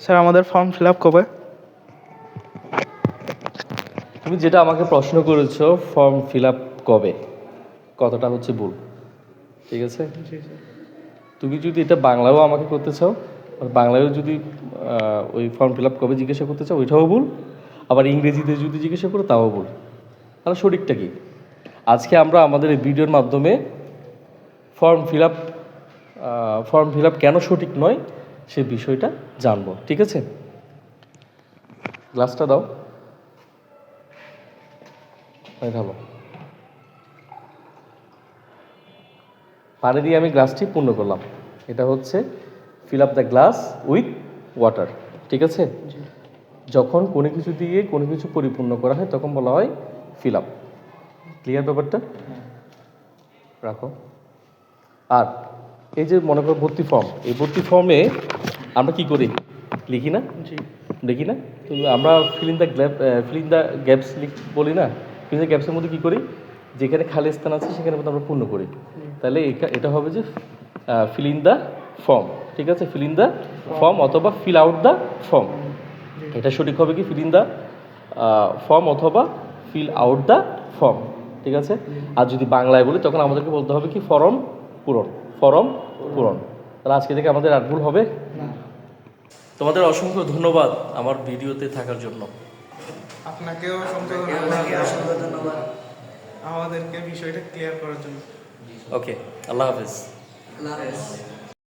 Sir আমাদের form fill up কবে? তুমি যেটা আমাকে প্রশ্ন করেছো ফর্ম ফিল আপ কবে, কতটা হচ্ছে ভুল। ঠিক আছে, তুমি যদি এটা বাংলাও আমাকে করতে চাও, আর বাংলায়ও যদি ওই ফর্ম ফিল আপ কবে জিজ্ঞাসা করতে চাও ওইটাও ভুল, আবার ইংরেজিতে যদি জিজ্ঞাসা করো তাও ভুল। তাহলে সঠিকটা কি? আজকে আমরা আমাদের এই ভিডিওর মাধ্যমে ফর্ম ফিল আপ কেন সঠিক নয় সে বিষয়টা জানবো। ঠিক আছে, গ্লাসটা দাও, ঢালো। পানি দিয়ে আমি গ্লাসটি পূর্ণ করলাম। এটা হচ্ছে fill up the glass with water. ঠিক আছে, যখন কোনো কিছু দিয়ে কোনো কিছু পরিপূর্ণ করা হয় তখন বলা হয় ফিল আপ। ক্লিয়ার ব্যাপারটা? রাখো। আর এই যে মনে করো ভর্তি ফর্ম, এই ভর্তি ফর্মে আমরা কি করি? লিখি না? দেখি না? তো আমরা ফিল ইন দ্য গ্যাপস বলি না? ফিল ইন দ্য গ্যাপসের মধ্যে কী করি? যেখানে খালি স্থান আছে সেখানে মধ্যে আমরা পূর্ণ করি। তাহলে এটা হবে যে ফিল ইন দ্য ফর্ম। ঠিক আছে, ফিল ইন দ্য ফর্ম অথবা ফিল আউট দ্য ফর্ম। এটা সঠিক হবে কি? ফিল ইন দ্য ফর্ম অথবা ফিল আউট দ্য ফর্ম। ঠিক আছে, আর যদি বাংলায় বলি তখন আমাদেরকে বলতে হবে কি? ফর্ম পূরণ। ফর্ম পূরণ। তাহলে আজকে থেকে আমাদের আর ভুল হবে না। তোমাদের অসংখ্য ধন্যবাদ আমার ভিডিওতে থাকার জন্য। আপনাকেও অসংখ্য ধন্যবাদ আমাদেরকে বিষয়টা ক্লিয়ার করার জন্য। ওকে, আল্লাহ হাফেজ। আল্লাহ হাফেজ।